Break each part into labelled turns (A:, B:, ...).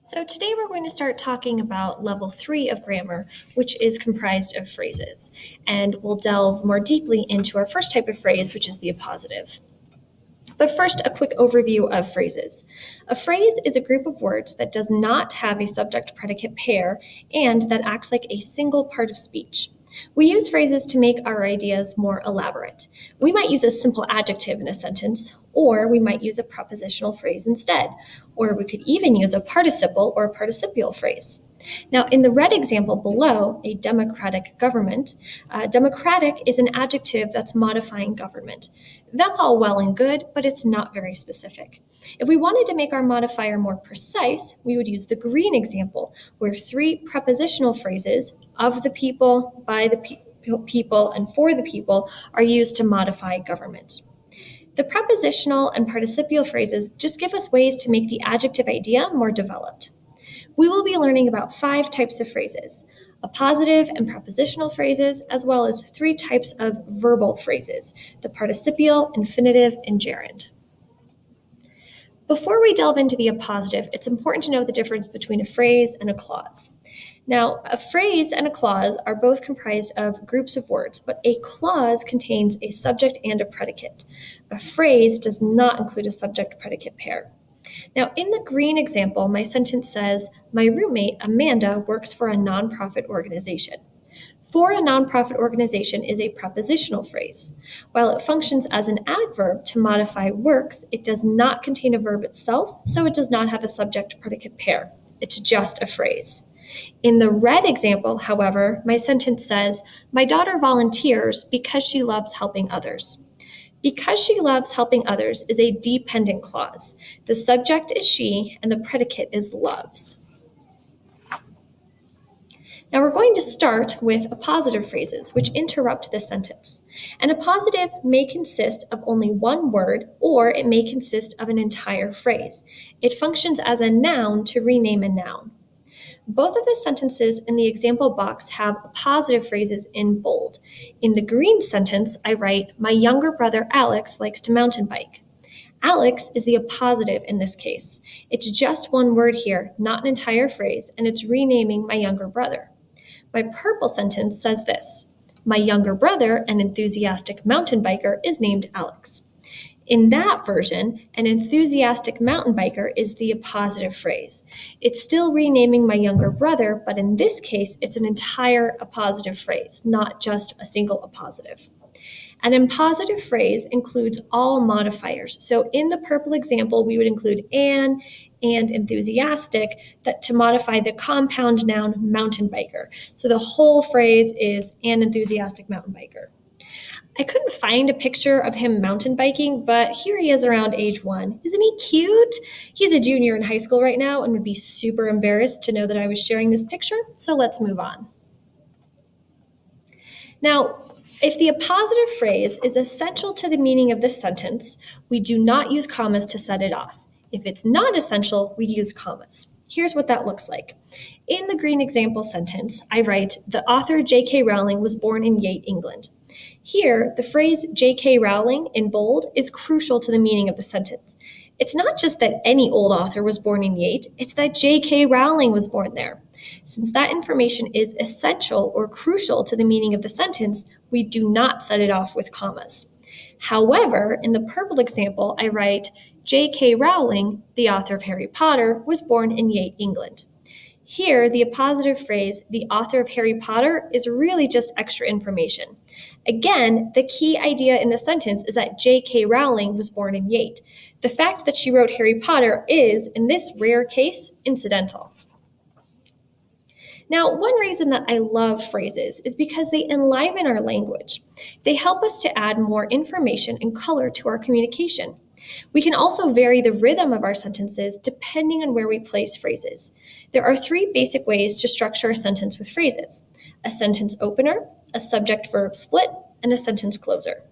A: So today we're going to start talking about level 3 of grammar, which is comprised of phrases. And we'll delve more deeply into our first type of phrase, which is the appositive. But first, a quick overview of phrases. A phrase is a group of words that does not have a subject-predicate pair and that acts like a single part of speech. We use phrases to make our ideas more elaborate. We might use a simple adjective in a sentence, or we might use a prepositional phrase instead, or we could even use a participle or a participial phrase. Now, in the red example below, a democratic government, democratic is an adjective that's modifying government. That's all well and good, but it's not very specific. If we wanted to make our modifier more precise, we would use the green example, where three prepositional phrases, of the people, by the people, and for the people, are used to modify government. The prepositional and participial phrases just give us ways to make the adjective idea more developed. We will be learning about 5 types of phrases: appositive and prepositional phrases, as well as 3 types of verbal phrases: the participial, infinitive, and gerund. Before we delve into the appositive, it's important to know the difference between a phrase and a clause. Now, a phrase and a clause are both comprised of groups of words, but a clause contains a subject and a predicate. A phrase does not include a subject-predicate pair. Now, in the green example, my sentence says, my roommate, Amanda, works for a nonprofit organization. For a nonprofit organization is a prepositional phrase. While it functions as an adverb to modify works, it does not contain a verb itself, so it does not have a subject-predicate pair. It's just a phrase. In the red example, however, my sentence says, my daughter volunteers because she loves helping others. Because she loves helping others is a dependent clause. The subject is she, and the predicate is loves. Now we're going to start with appositive phrases, which interrupt this sentence. An appositive may consist of only one word, or it may consist of an entire phrase. It functions as a noun to rename a noun. Both of the sentences in the example box have appositive phrases in bold. In the green sentence, I write, my younger brother Alex likes to mountain bike. Alex is the appositive in this case. It's just one word here, not an entire phrase, and it's renaming my younger brother. My purple sentence says this, my younger brother, an enthusiastic mountain biker, is named Alex. In that version, an enthusiastic mountain biker is the appositive phrase. It's still renaming my younger brother, but in this case, it's an entire appositive phrase, not just a single appositive. An impositive phrase includes all modifiers. So in the purple example, we would include an and enthusiastic to modify the compound noun mountain biker. So the whole phrase is an enthusiastic mountain biker. I couldn't find a picture of him mountain biking, but here he is around age 1. Isn't he cute? He's a junior in high school right now and would be super embarrassed to know that I was sharing this picture, so let's move on. Now, if the appositive phrase is essential to the meaning of the sentence, we do not use commas to set it off. If it's not essential, we use commas. Here's what that looks like. In the green example sentence, I write, the author J.K. Rowling was born in Yate, England. Here, the phrase J.K. Rowling in bold is crucial to the meaning of the sentence. It's not just that any old author was born in Yate, it's that J.K. Rowling was born there. Since that information is essential or crucial to the meaning of the sentence, we do not set it off with commas. However, in the purple example, I write, J.K. Rowling, the author of Harry Potter, was born in Yate, England. Here, the appositive phrase, the author of Harry Potter, is really just extra information. Again, the key idea in the sentence is that J.K. Rowling was born in Yate. The fact that she wrote Harry Potter is, in this rare case, incidental. Now, one reason that I love phrases is because they enliven our language. They help us to add more information and color to our communication. We can also vary the rhythm of our sentences depending on where we place phrases. There are 3 basic ways to structure a sentence with phrases: a sentence opener, a subject-verb split, and a sentence closer.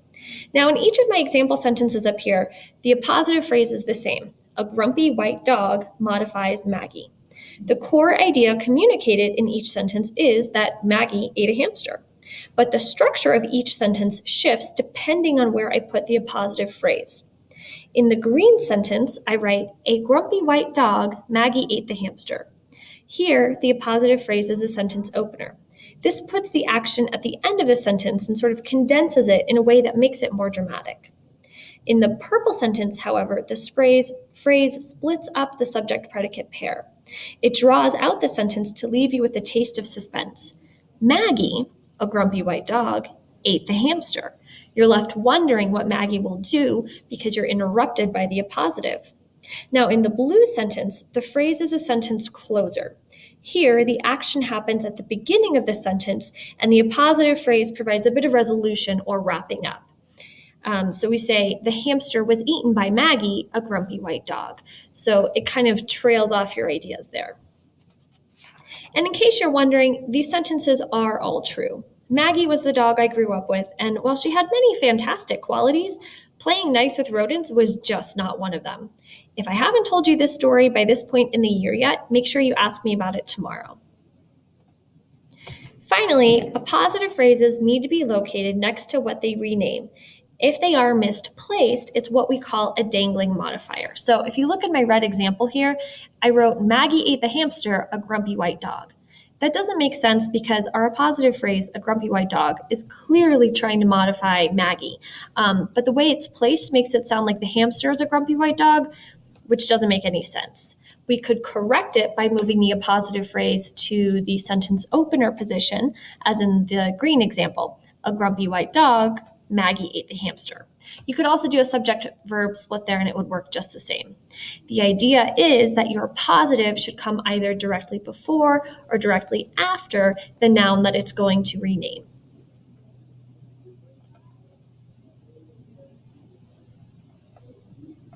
A: Now, in each of my example sentences up here, the appositive phrase is the same. A grumpy white dog modifies Maggie. The core idea communicated in each sentence is that Maggie ate a hamster. But the structure of each sentence shifts depending on where I put the appositive phrase. In the green sentence, I write, a grumpy white dog, Maggie ate the hamster. Here, the appositive phrase is a sentence opener. This puts the action at the end of the sentence and sort of condenses it in a way that makes it more dramatic. In the purple sentence, however, the phrase splits up the subject-predicate pair. It draws out the sentence to leave you with a taste of suspense. Maggie, a grumpy white dog, ate the hamster. You're left wondering what Maggie will do because you're interrupted by the appositive. Now, in the blue sentence, the phrase is a sentence closer. Here, the action happens at the beginning of the sentence, and the appositive phrase provides a bit of resolution or wrapping up. So we say, the hamster was eaten by Maggie, a grumpy white dog. So it kind of trails off your ideas there. And in case you're wondering, these sentences are all true. Maggie was the dog I grew up with, and while she had many fantastic qualities, playing nice with rodents was just not one of them. If I haven't told you this story by this point in the year yet, make sure you ask me about it tomorrow. Finally, appositive phrases need to be located next to what they rename. If they are misplaced, it's what we call a dangling modifier. So if you look at my red example here, I wrote, Maggie ate the hamster, a grumpy white dog. That doesn't make sense because our appositive phrase, a grumpy white dog, is clearly trying to modify Maggie. But the way it's placed makes it sound like the hamster is a grumpy white dog, which doesn't make any sense. We could correct it by moving the appositive phrase to the sentence opener position, as in the green example, a grumpy white dog, Maggie ate the hamster. You could also do a subject-verb split there and it would work just the same. The idea is that your appositive should come either directly before or directly after the noun that it's going to rename.